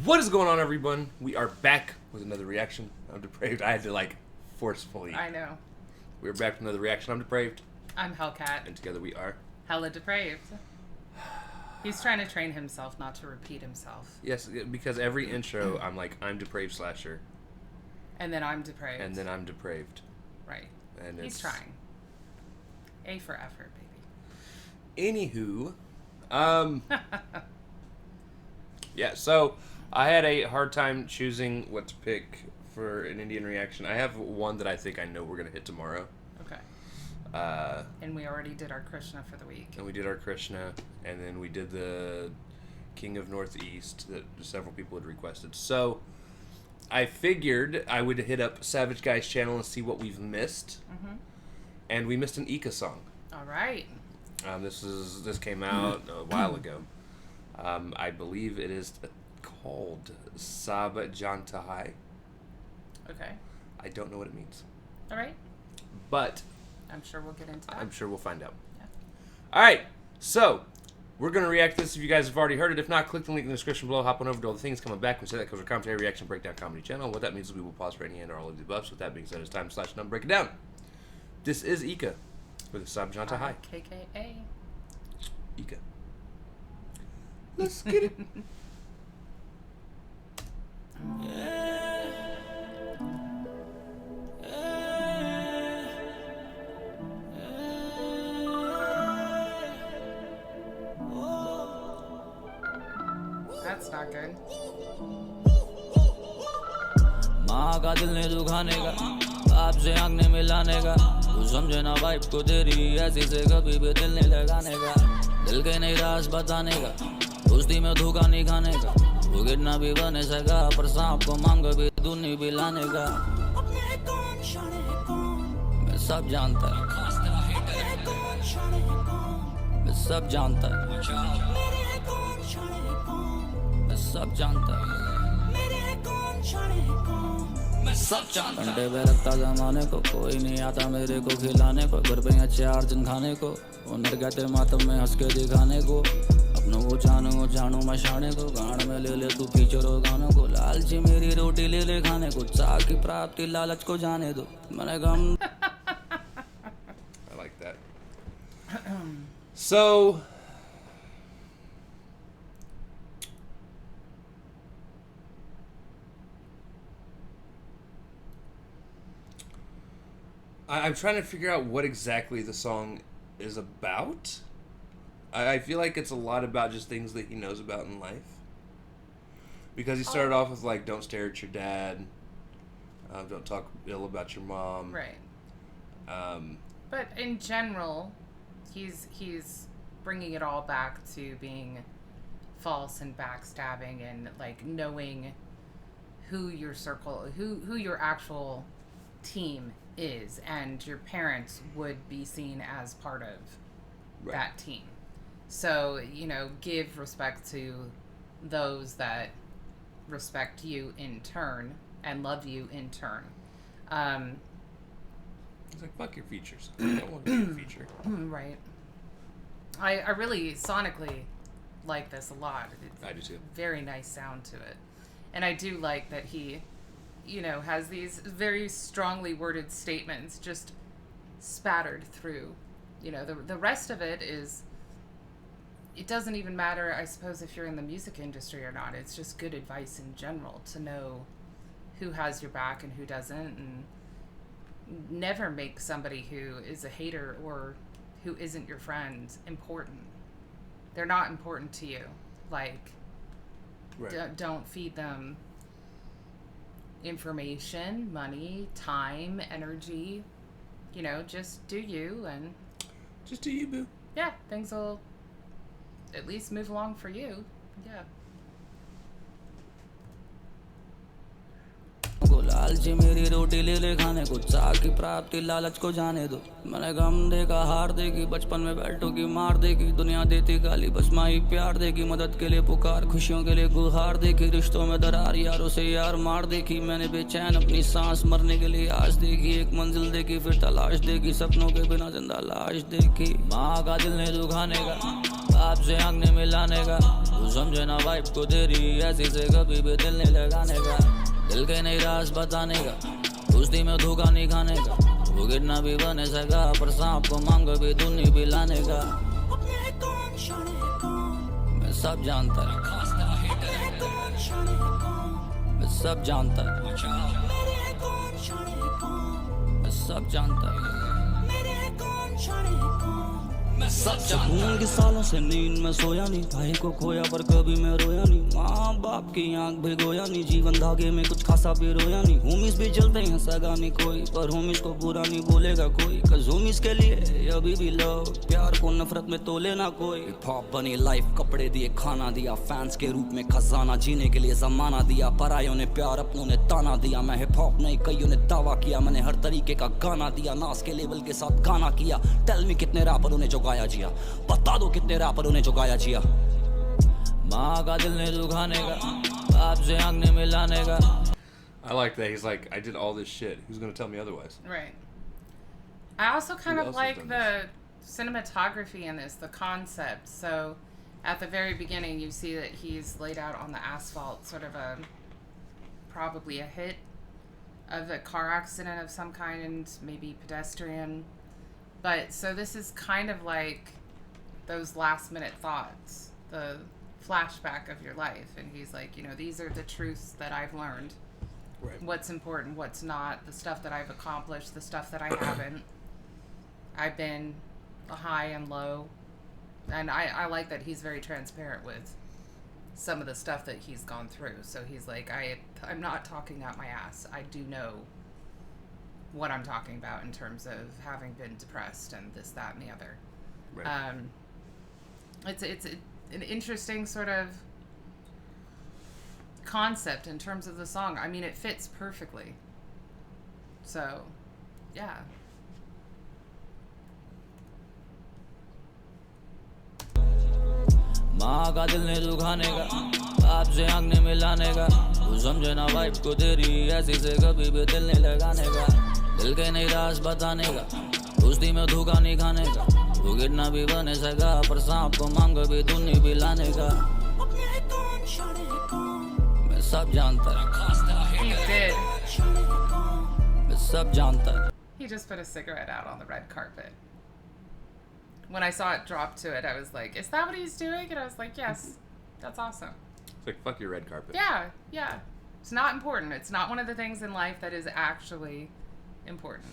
What is going on, everyone? We are back with another reaction. I'm Depraved. I had to forcefully. I know. We're back with another reaction. I'm Depraved. I'm Hellcat. And together we are HellaDepraved. He's trying to train himself not to repeat himself. Yes, because every intro I'm like, I'm Depraved Slasher. And then I'm Depraved. And then I'm Depraved. Right. And he's trying. A for effort, baby. Anywho, yeah, so I had a hard time choosing what to pick for an Indian reaction. I have one that I think I know we're going to hit tomorrow. Okay. And we already did our Krishna for the week. And we did our Krishna, and then we did the King of Northeast that several people had requested. So I figured I would hit up Savage Guy's channel and see what we've missed. Mm-hmm. And we missed an IKKA song. All right. This came out a while ago. I believe it is called Sab Jaanta Hai. Okay. I don't know what it means. All right. But I'm sure we'll get into that. I'm sure we'll find out. Yeah. All right. So we're going to react to this if you guys have already heard it. If not, click the link in the description below. Hop on over to all the things coming back. We say that because we're commentary, reaction, breakdown, comedy channel. What that means is we will pause for any and or all of the above. So with that being said, it's time /number break it down. This is IKKA with Sab Jaanta Hai. IKKA. IKKA. Let's get it. That's not good. माँ का दिल ने दुखाने का, बाप से आँख ने मिलाने का, तू समझे ना वाइफ को तेरी ऐसी से कभी भी दिल नहीं लगाने का, दिल के नहीं राज बताने का, दोस्ती में धोखा नहीं खाने का, वो गिरना भी बने सका पर सांप को मांग भी दुनी भी लाने का, मैं सब जानता है, मैं सब जानता है, मैं सब जानता है, मैं सब जानता है, अंडे पे रखता जमाने को कोई नहीं आता मेरे को खिलाने को, घर पे अच्छे 8 दिन खाने को, उन्हें कहते मातम में हंस के दिखाने को, अपनों को जानू मशाने को, गान में ले तू फीचरो गानों को, लालची मेरी रोटी ले ले खाने को, चाह की प्राप्ति लालच को जाने दो, मैंने कम I like that. So I'm trying to figure out what exactly the song is about. I feel like it's a lot about just things that he knows about in life. Because he started off with don't stare at your dad, don't talk ill about your mom. Right. But in general, he's bringing it all back to being false and backstabbing and knowing who your circle, who your actual team is, and your parents would be seen as part of that team. So, give respect to those that respect you in turn and love you in turn. He's like, fuck your features. I don't want to be a feature. Right. I really sonically like this a lot. I do too. Very nice sound to it. And I do like that he has these very strongly worded statements just spattered through. The rest of it is, it doesn't even matter, I suppose, if you're in the music industry or not. It's just good advice in general to know who has your back and who doesn't, and never make somebody who is a hater or who isn't your friend important. They're not important to you. Don't feed them information, money, time, energy. Just do you, and just do you, boo. Yeah, things will at least move along for you. Yeah. लालची मेरी रोटी ले ले खाने को, चाह की प्राप्ति लालच को जाने दो। मैंने गम देखा हार देगी, बचपन में बैठो की मार देगी, दुनिया देती गाली बस माँ ही प्यार देगी, मदद के लिए पुकार खुशियों के लिए गुहार देखी, रिश्तों में दरार यारों से यार मार देखी, मैंने बेचैन अपनी सांस मरने के लिए आस देखी, एक मंजिल देखी फिर तलाश देखी, सपनों के बिना जिंदा लाश देखी। माँ का दिल ने दुखाने का, बाप से आंख ने मिलाने का, तू समझे ना वाइफ को तेरी ऐसी से कभी भी दिल नहीं लगाने का, दिल के नहीं राज बताने का, दोस्ती में धोखा नहीं खाने का, वो गिरना भी बने सका पर सांप को मांग भी दुनी भी लाने का। मैं सब जानता है, मैं सब जानता है, मैं सब जानता है, सुकून के सालों से नींद में सोया नहीं, भाई को खोया पर कभी मैं रोया नहीं, माँ बाप की आंख भिगोया नहीं, जीवन धागे में कुछ खासा भी रोया नहीं, होमिस भी चलते हैं सगा नहीं कोई, पर होमिस को बुरा नहीं बोलेगा कोई, कज होमिस के लिए अभी भी लव, प्यार को नफरत में तोले ना कोई। हिप हॉप बनी लाइफ, कपड़े दिए खाना दिया, फैंस के रूप में खजाना, जीने के लिए जमाना दिया, परायों ने प्यार अपनों ने ताना दिया, मैं हिप हॉप नहीं कईयों ने दावा किया, मैंने हर तरीके का गाना दिया, नास के लेवल के साथ गाना किया, टेल मी कितने रैपरों ने जो गाया जिया, बता दो कितने रैपरों ने जो गाया जिया। माँ का दिल ने दुखाने का, बाप से आंख ने मिलाने का। I like that. He's like, I did all this shit. Who's going to tell me otherwise? Right. I also kind Who of else like has the cinematography in this, the concept. So at the very beginning, you see that he's laid out on the asphalt, sort of probably a hit of a car accident of some kind, maybe pedestrian. But so this is kind of like those last minute thoughts, the flashback of your life. And he's like, these are the truths that I've learned. Right. What's important, what's not, the stuff that I've accomplished, the stuff that I haven't. I've been high and low. And I like that he's very transparent with some of the stuff that he's gone through. So he's like, I'm not talking out my ass. I do know what I'm talking about in terms of having been depressed and this, that, and the other. Right. It's an interesting sort of concept in terms of the song. I mean, it fits perfectly. So, yeah. माँ का दिल ने दुखाने का, बाप से आंख ने मिलाने का, तू समझे ना वाइफ को तेरी ऐसी से कभी भी दिल नहीं लगाने का, दिल के नहीं राज बताने का, दोस्ती में धोखा नहीं खाने का, वो गिरना भी बने सका पर सांप को मांग भी दुनी भी लाने का। मैं सब जानता है, He did. मैं सब जानता है। He just put a cigarette out on the red carpet. When I saw it drop to it, I was like, is that what he's doing? And I was like, yes, that's awesome. It's like, fuck your red carpet. Yeah. It's not important. It's not one of the things in life that is actually important.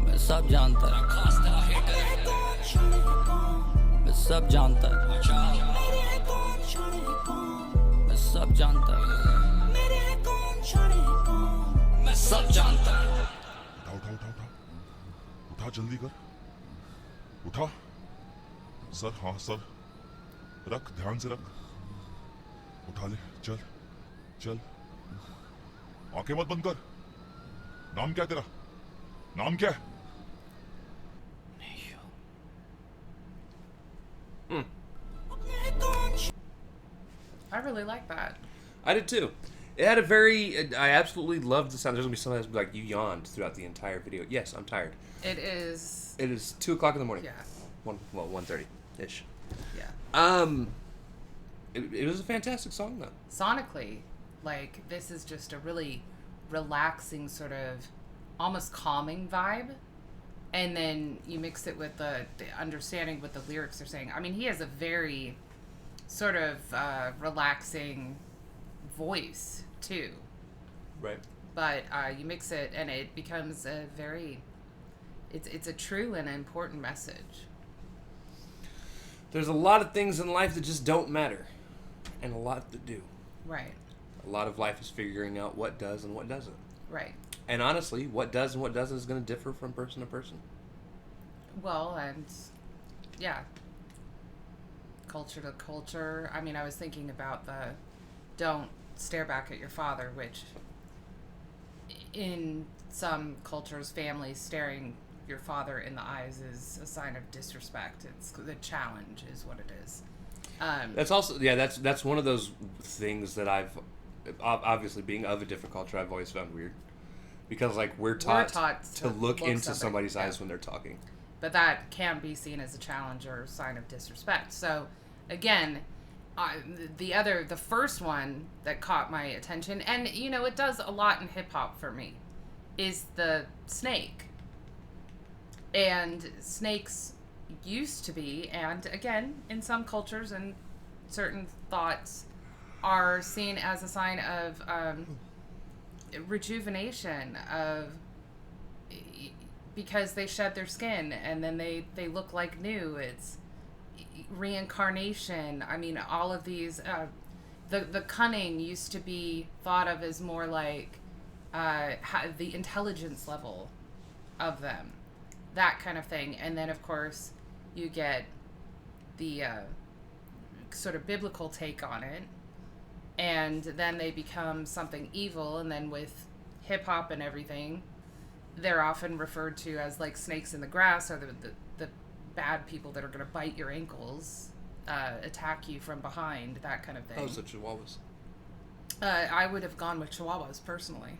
मैं सब जानता है, मैं सब जानता है, मैं सब जानता है, मैं सब जानता है। उठा जल्दी कर, उठा सर, हाँ सर, रख, ध्यान से रख, उठा ले, चल चल, आंखें मत बंद कर। नाम क्या है तेरा? नाम क्या है? I really like that. I did too. It had a very... I absolutely loved the sound. There's going to be sometimes like you yawned throughout the entire video. Yes, I'm tired. It is. It is 2 o'clock in the morning. Yeah. 1:30-ish. Yeah. It was a fantastic song, though. Sonically, like, this is just a really relaxing sort of almost calming vibe. And then you mix it with the understanding what the lyrics are saying. I mean, he has a very sort of relaxing voice, too. Right. But you mix it and it becomes a very... It's a true and important message. There's a lot of things in life that just don't matter. And a lot that do. Right. A lot of life is figuring out what does and what doesn't. Right. And honestly, what does and what doesn't is going to differ from person to person. Well, and yeah, culture to culture. I mean, I was thinking about the don't stare back at your father, which in some cultures, families staring your father in the eyes is a sign of disrespect. It's the challenge is what it is. That's also that's one of those things that I've obviously being of a different culture I've always found weird, because like we're taught to look into somebody's eyes when they're talking, but that can be seen as a challenge or a sign of disrespect. So again, the first one that caught my attention, and it does a lot in hip hop for me, is the snake. And snakes used to be, and again, in some cultures and certain thoughts, are seen as a sign of rejuvenation, because they shed their skin and then they look like new. It's reincarnation. I mean, all of these, the cunning used to be thought of as more like the intelligence level of them. That kind of thing. And then, of course, you get the sort of biblical take on it. And then they become something evil. And then with hip-hop and everything, they're often referred to as, like, snakes in the grass, or the bad people that are going to bite your ankles, attack you from behind, that kind of thing. Oh, so Chihuahuas. I would have gone with Chihuahuas, personally.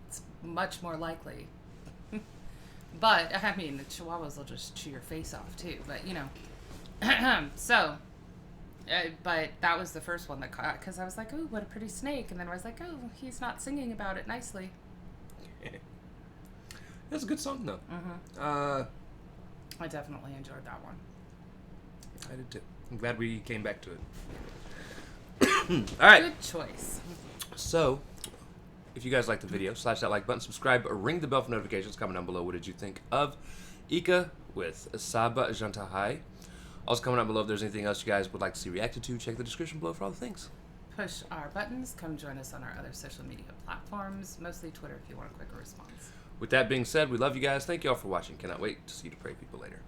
It's much more likely. But, I mean, the Chihuahuas will just chew your face off, too. But, so, but that was the first one that caught, because I was like, oh, what a pretty snake. And then I was like, oh, he's not singing about it nicely. That's a good song, though. Mm-hmm. I definitely enjoyed that one. I did, too. I'm glad we came back to it. All right. Good choice. So, if you guys like the video, slash that like button, subscribe, or ring the bell for notifications. Comment down below, what did you think of IKKA with Sab Jaanta Hai? Also, comment down below if there's anything else you guys would like to see reacted to. Check the description below for all the things. Push our buttons. Come join us on our other social media platforms, mostly Twitter if you want a quicker response. With that being said, we love you guys. Thank you all for watching. Cannot wait to see you depraved people later.